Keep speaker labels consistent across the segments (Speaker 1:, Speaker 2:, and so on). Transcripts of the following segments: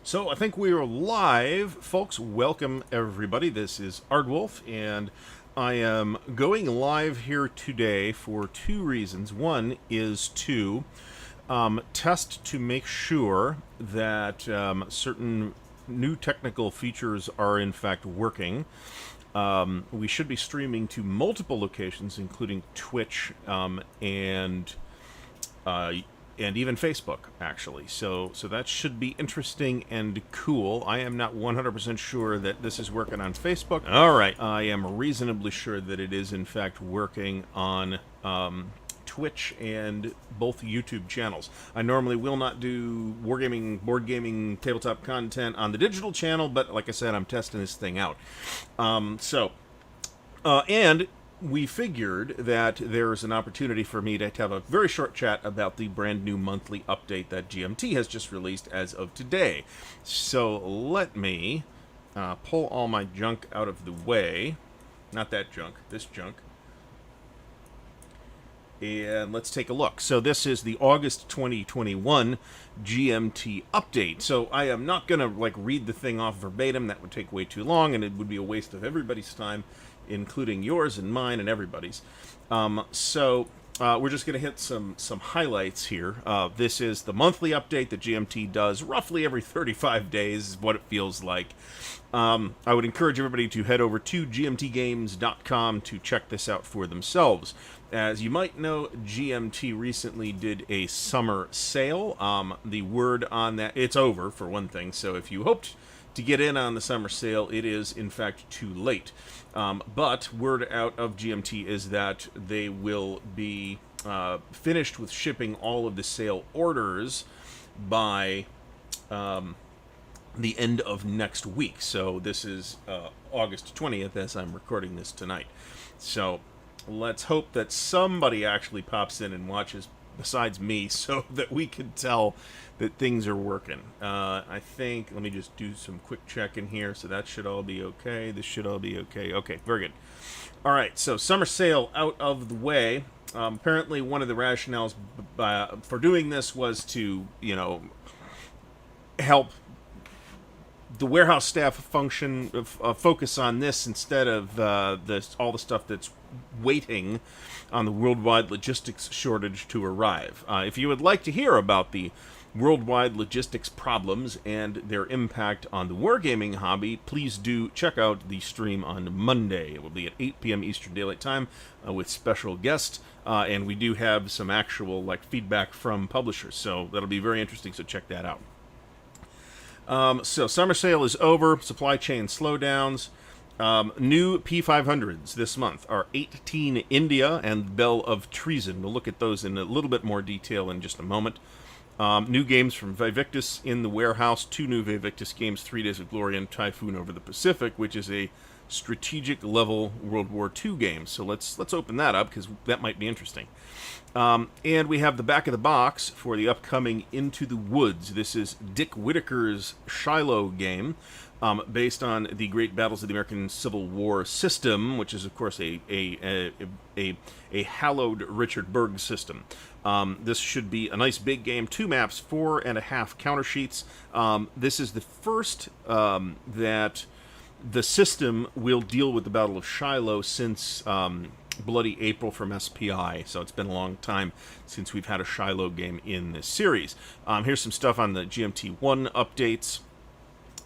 Speaker 1: So I think we are live, folks. Welcome everybody. This is Ardwulf, and I am going live here today for two reasons. One is to test to make sure that certain new technical features are in fact working. We should be streaming to multiple locations, including Twitch and even Facebook, actually. So that should be interesting and cool. I am not 100% sure that this is working on Facebook. All right, I am reasonably sure that it is in fact working on Twitch and both YouTube channels. I normally will not do wargaming, board gaming, tabletop content on the digital channel, but like I said, I'm testing this thing out. And we figured that there's an opportunity for me to have a very short chat about the brand new monthly update that GMT has just released as of today. So let me pull all my junk out of the way. Not that junk, this junk. And let's take a look. So this is the August 2021 GMT update. So I am not going to read the thing off verbatim. That would take way too long, and it would be a waste of everybody's time, including yours and mine and everybody's. We're just going to hit some highlights here. This is the monthly update that GMT does roughly every 35 days, is what it feels like. I would encourage everybody to head over to gmtgames.com to check this out for themselves. As you might know, GMT recently did a summer sale. The word on that, it's over for one thing, so if you hoped to get in on the summer sale, it is in fact too late. But word out of GMT is that they will be finished with shipping all of the sale orders by the end of next week. So this is August 20th as I'm recording this tonight. So let's hope that somebody actually pops in and watches besides me so that we can tell that things are working. I think, let me just do some quick check in here. So that should all be okay. This should all be okay. Okay, very good. All right, so summer sale out of the way. Apparently one of the rationales for doing this was to, help the warehouse staff focus on this instead of all the stuff that's waiting on the worldwide logistics shortage to arrive. If you would like to hear about the worldwide logistics problems and their impact on the wargaming hobby, please do check out the stream on Monday. It will be at 8 p.m. Eastern Daylight Time with special guests, and we do have some actual feedback from publishers, so that'll be very interesting, so check that out. So summer sale is over, supply chain slowdowns. New P500s this month are 18 India and Bell of Treason. We'll look at those in a little bit more detail in just a moment. New games from Vivictus in the warehouse. 2 new Vivictus games, 3 Days of Glory and Typhoon Over the Pacific, which is a strategic level World War II game. So let's open that up because that might be interesting. And we have the back of the box for the upcoming Into the Woods. This is Dick Whitaker's Shiloh game, based on the Great Battles of the American Civil War system, which is of course a hallowed Richard Berg system. This should be a nice big game. 2 maps, 4.5 counter sheets. This is the first that the system will deal with the Battle of Shiloh since Bloody April from SPI, so it's been a long time since we've had a Shiloh game in this series. Here's some stuff on the GMT1 updates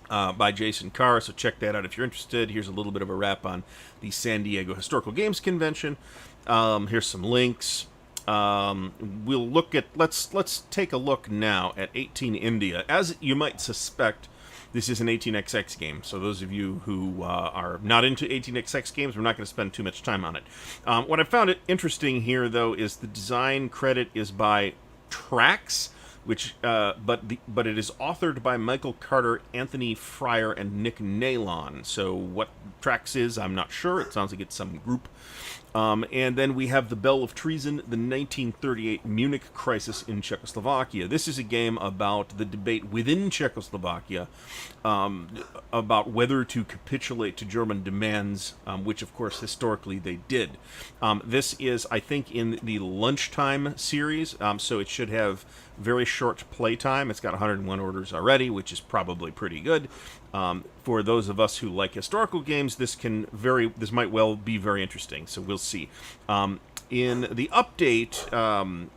Speaker 1: by Jason Carr, so check that out if you're interested. Here's a little bit of a wrap on the San Diego Historical Games Convention. Here's some links. We'll look at, let's take a look now at 18 India. As you might suspect, this is an 18xx game, so those of you who are not into 18xx games, we're not going to spend too much time on it. What I found interesting here, though, is the design credit is by Trax, which but it is authored by Michael Carter, Anthony Fryer, and Nick Nalon. So what Trax is, I'm not sure. It sounds like it's some group. And then we have The Bell of Treason, the 1938 Munich crisis in Czechoslovakia. This is a game about the debate within Czechoslovakia about whether to capitulate to German demands, which of course historically they did. This is, I think, in the Lunchtime series, so it should have very short playtime. It's got 101 orders already, which is probably pretty good. For those of us who like historical games, this might well be very interesting. So we'll see. In the update,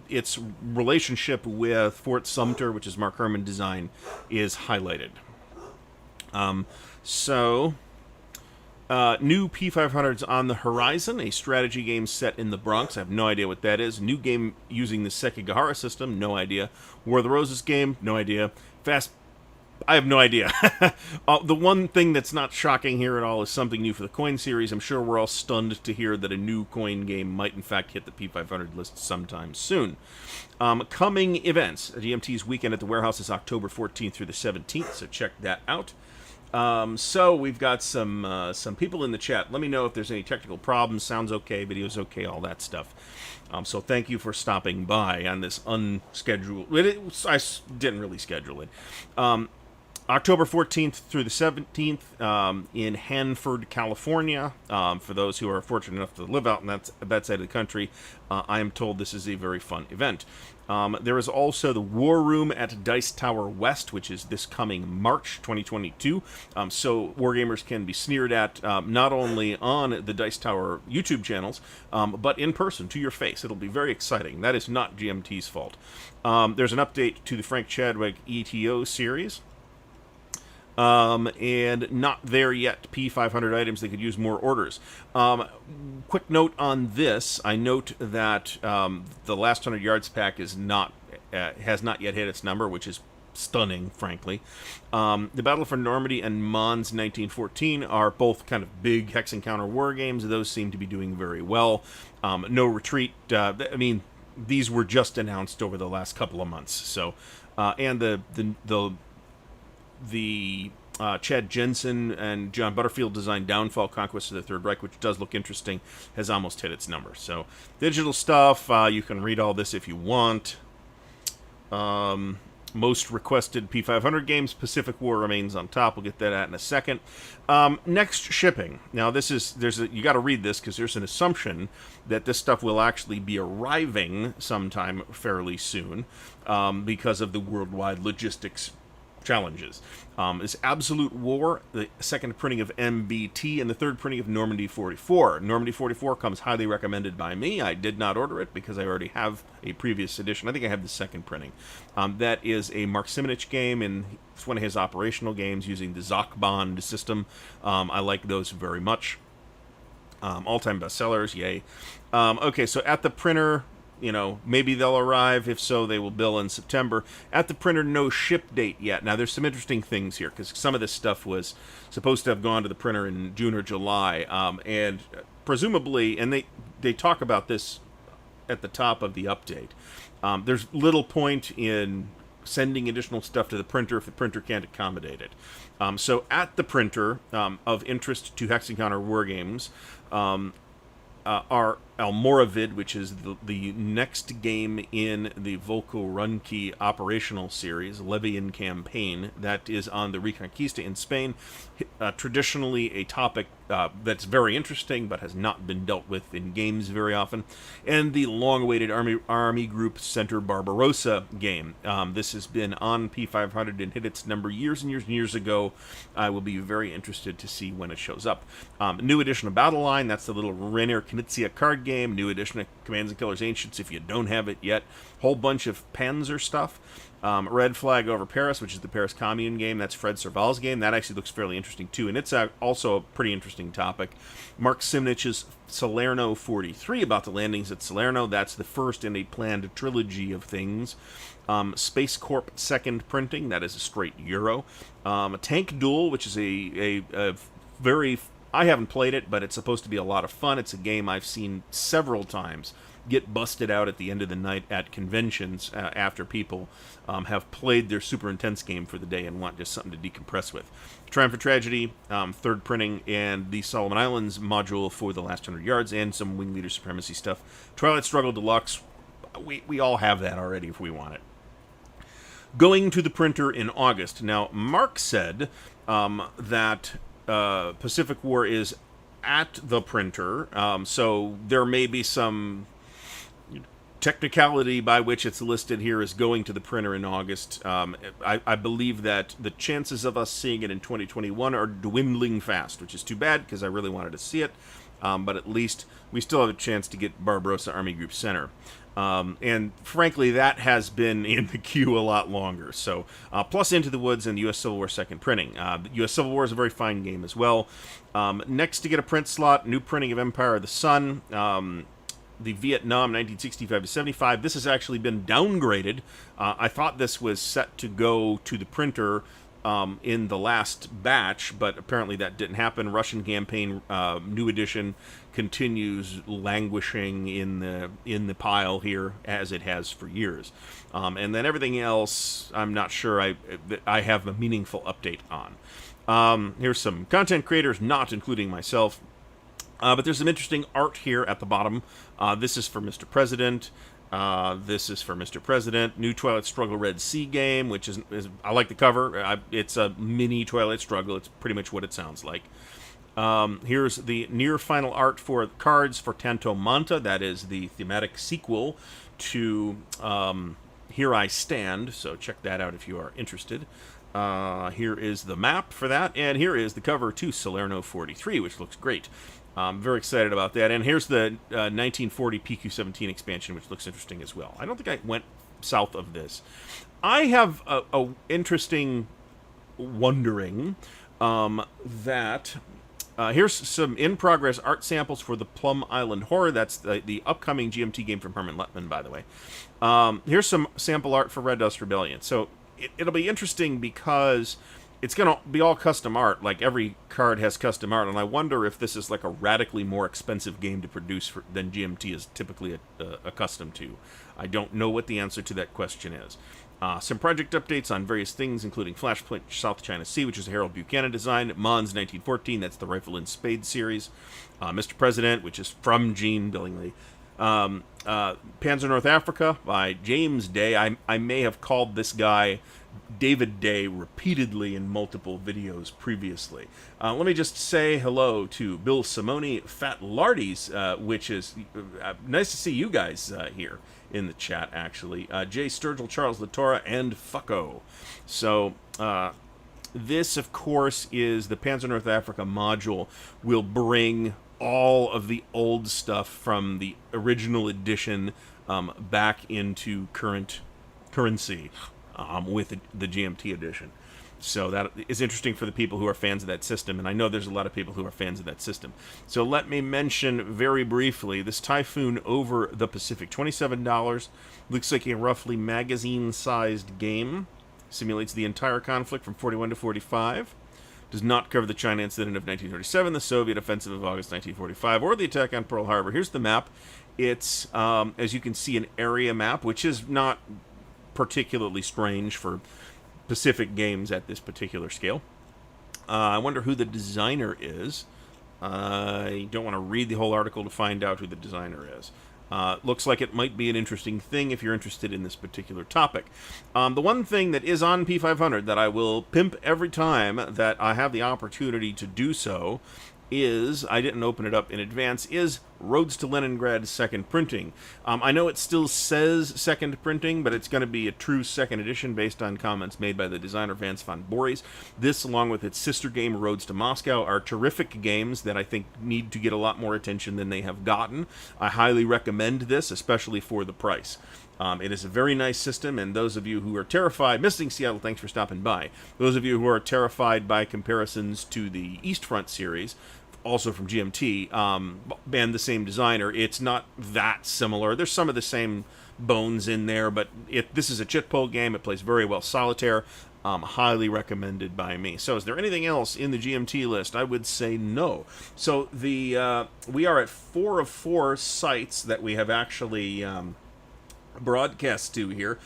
Speaker 1: its relationship with Fort Sumter, which is Mark Herman design, is highlighted. New P500s on the horizon, a strategy game set in the Bronx. I have no idea what that is. New game using the Sekigahara system, no idea. War of the Roses game, no idea. I have no idea. The one thing that's not shocking here at all is something new for the coin series. I'm sure we're all stunned to hear that a new coin game might in fact hit the P500 list sometime soon. Coming events. GMT's weekend at the warehouse is October 14th through the 17th, so check that out. So we've got some people in the chat. Let me know if there's any technical problems. Sounds okay, video's okay, all that stuff. So thank you for stopping by on this unscheduled... I didn't really schedule it. October 14th through the 17th in Hanford, California. For those who are fortunate enough to live out in that side of the country, I am told this is a very fun event. There is also the War Room at Dice Tower West, which is this coming March 2022. So Wargamers can be sneered at not only on the Dice Tower YouTube channels, but in person, to your face. It'll be very exciting. That is not GMT's fault. There's an update to the Frank Chadwick ETO series. And not there yet. P500 items, they could use more orders. Quick note on this. I note that the last 100 yards pack has not yet hit its number, which is stunning, frankly. The Battle for Normandy and Mons 1914 are both kind of big hex encounter war games. Those seem to be doing very well. No Retreat. I mean, these were just announced over the last couple of months. So, and the Chad Jensen and John Butterfield designed Downfall, Conquest of the Third Reich, which does look interesting, has almost hit its number. So, digital stuff, you can read all this if you want. Most requested P500 games, Pacific War remains on top. We'll get that at in a second. Next, shipping. Now, you got to read this because there's an assumption that this stuff will actually be arriving sometime fairly soon because of the worldwide logistics challenges. Is Absolute War, the second printing of MBT, and the third printing of Normandy 44. Normandy 44 comes highly recommended by me. I did not order it because I already have a previous edition. I think I have the second printing. That is a Mark Simonich game, and it's one of his operational games using the Zokbond system. I like those very much. All-time bestsellers, yay. Okay, so at the printer... maybe they'll arrive. If so, they will bill in September. At the printer, no ship date yet. Now, there's some interesting things here, because some of this stuff was supposed to have gone to the printer in June or July. And presumably, and they talk about this at the top of the update, there's little point in sending additional stuff to the printer if the printer can't accommodate it. So at the printer, of interest to Hex Encounter Wargames, are Almoravid, which is the next game in the Volko Runki operational series, Levian Campaign, that is on the Reconquista in Spain. Traditionally a topic that's very interesting, but has not been dealt with in games very often. And the long-awaited Army Group Center Barbarossa game. This has been on P500 and hit its number years and years and years ago. I will be very interested to see when it shows up. New edition of Battle Line, that's the little Rainier Knizia card game. New edition of Commands and Killers Ancients, if you don't have it yet. Whole bunch of Panzer stuff. Red Flag Over Paris, which is the Paris Commune game. That's Fred Serval's game. That actually looks fairly interesting, too. And it's also a pretty interesting topic. Mark Simnich's Salerno 43, about the landings at Salerno. That's the first in a planned trilogy of things. Space Corp second printing. That is a straight Euro. Tank Duel, which is a very... I haven't played it, but it's supposed to be a lot of fun. It's a game I've seen several times get busted out at the end of the night at conventions after people have played their super intense game for the day and want just something to decompress with. Triumph or Tragedy, third printing, and the Solomon Islands module for the last 100 yards, and some Wing Leader Supremacy stuff. Twilight Struggle Deluxe, we all have that already if we want it. Going to the printer in August. Now, Mark said that Pacific War is at the printer, so there may be some technicality by which it's listed here is going to the printer in August. I believe that the chances of us seeing it in 2021 are dwindling fast, which is too bad because I really wanted to see it. But at least we still have a chance to get Barbarossa Army Group Center. And frankly, that has been in the queue a lot longer. So, plus Into the Woods and the U.S. Civil War second printing. The U.S. Civil War is a very fine game as well. Next to get a print slot, new printing of Empire of the Sun. The Vietnam 1965 to 75. This has actually been downgraded. I thought this was set to go to the printer in the last batch, but apparently that didn't happen. Russian Campaign new edition continues languishing in the pile here as it has for years, and then everything else I'm not sure I have a meaningful update on. Here's some content creators, not including myself, but there's some interesting art here at the bottom. This is for Mr. President. This is for Mr. President. New Twilight Struggle Red Sea game, which is I like the cover. It's a mini Twilight Struggle. It's pretty much what it sounds like. Here's the near final art for cards for Tanto Manta. That is the thematic sequel to Here I Stand. So check that out if you are interested. Here is the map for that, and here is the cover to Salerno 43, which looks great. I'm very excited about that. And here's the 1940 PQ-17 expansion, which looks interesting as well. I don't think I went south of this. I have a interesting wondering that here's some in-progress art samples for the Plum Island Horror. That's the upcoming GMT game from Herman Lettman, by the way. Here's some sample art for Red Dust Rebellion. So it'll be interesting because it's going to be all custom art. Like every card has custom art, and I wonder if this is like a radically more expensive game to produce than GMT is typically accustomed to. I don't know what the answer to that question is. Some project updates on various things, including Flashpoint South China Sea, which is a Harold Buchanan design. Mons 1914, that's the Rifle and Spade series. Mr. President, which is from Gene Billingsley. Panzer North Africa by James Day. I may have called this guy David Day repeatedly in multiple videos previously. Let me just say hello to Bill Simone, Fat Lardies, which is nice to see you guys here in the chat, actually. Jay Sturgill, Charles Latora, and Fucko. So, this, of course, is the Panzer North Africa module. Will bring all of the old stuff from the original edition back into current currency with the GMT edition. So that is interesting for the people who are fans of that system, and I know there's a lot of people who are fans of that system. So let me mention very briefly this Typhoon Over the Pacific. $27. Looks like a roughly magazine-sized game. Simulates the entire conflict from 41 to 45. Does not cover the China incident of 1937, the Soviet offensive of August 1945, or the attack on Pearl Harbor. Here's the map. It's, as you can see, an area map, which is not particularly strange for Pacific games at this particular scale. I wonder who the designer is. I don't want to read the whole article to find out who the designer is. Looks like it might be an interesting thing if you're interested in this particular topic. The one thing that is on P500 that I will pimp every time that I have the opportunity to do so is, I didn't open it up in advance, is Roads to Leningrad second printing. I know it still says second printing, but it's going to be a true second edition based on comments made by the designer Vance von Boris. This, along with its sister game Roads to Moscow, are terrific games that I think need to get a lot more attention than they have gotten. I highly recommend this, especially for the price. It is a very nice system, and those of you who are terrified, Missing Seattle, thanks for stopping by. Those of you who are terrified by comparisons to the East Front series, also from GMT, and the same designer, it's not that similar. There's some of the same bones in there, but this is a chit pull game. It plays very well solitaire. Highly recommended by me. So is there anything else in the GMT list? I would say no. So we are at 4 of 4 sites that we have actually broadcast to here.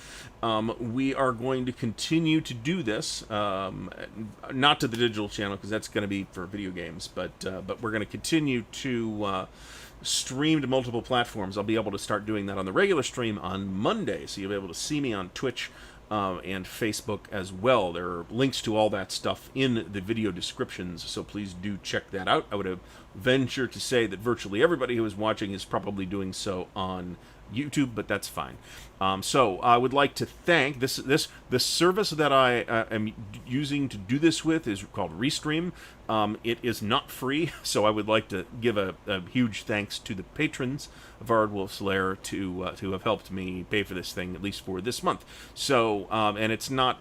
Speaker 1: We are going to continue to do this, not to the digital channel because that's going to be for video games, but we're going to continue to stream to multiple platforms. I'll be able to start doing that on the regular stream on Monday, so you'll be able to see me on Twitch and Facebook as well. There are links to all that stuff in the video descriptions, so please do check that out. I would venture to say that virtually everybody who is watching is probably doing so on YouTube, but that's fine. So I would like to thank the service that I am using to do this with is called Restream. It is not free, so I would like to give a huge thanks to the patrons of Ardwulf's Lair to have helped me pay for this thing, at least for this month. So and it's not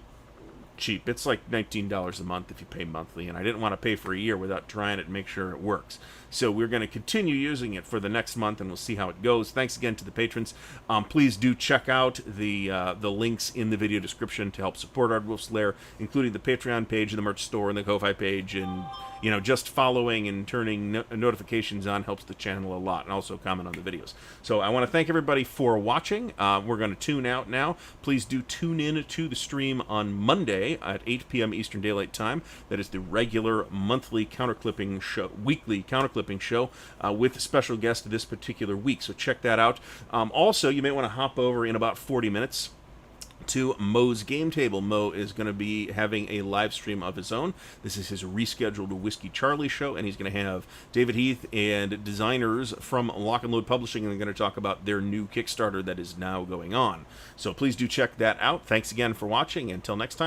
Speaker 1: cheap. It's like $19 a month if you pay monthly, and I didn't want to pay for a year without trying it and make sure it works. So we're going to continue using it for the next month, and we'll see how it goes. Thanks again to the patrons. Please do check out the links in the video description to help support Ardwulf's Lair, including the Patreon page, the merch store, and the Ko-Fi page, and just following and turning notifications on helps the channel a lot, and also comment on the videos. So I want to thank everybody for watching. We're going to tune out now. Please do tune in to the stream on Monday at 8 p.m. Eastern Daylight Time. That is the regular monthly counterclipping show, weekly counterclipping show with a special guest this particular week. So check that out. Also, you may want to hop over in about 40 minutes to Mo's Game Table. Mo is going to be having a live stream of his own. This is his rescheduled Whiskey Charlie show, and he's going to have David Heath and designers from Lock and Load Publishing, and they're going to talk about their new Kickstarter that is now going on. So please do check that out. Thanks again for watching. Until next time.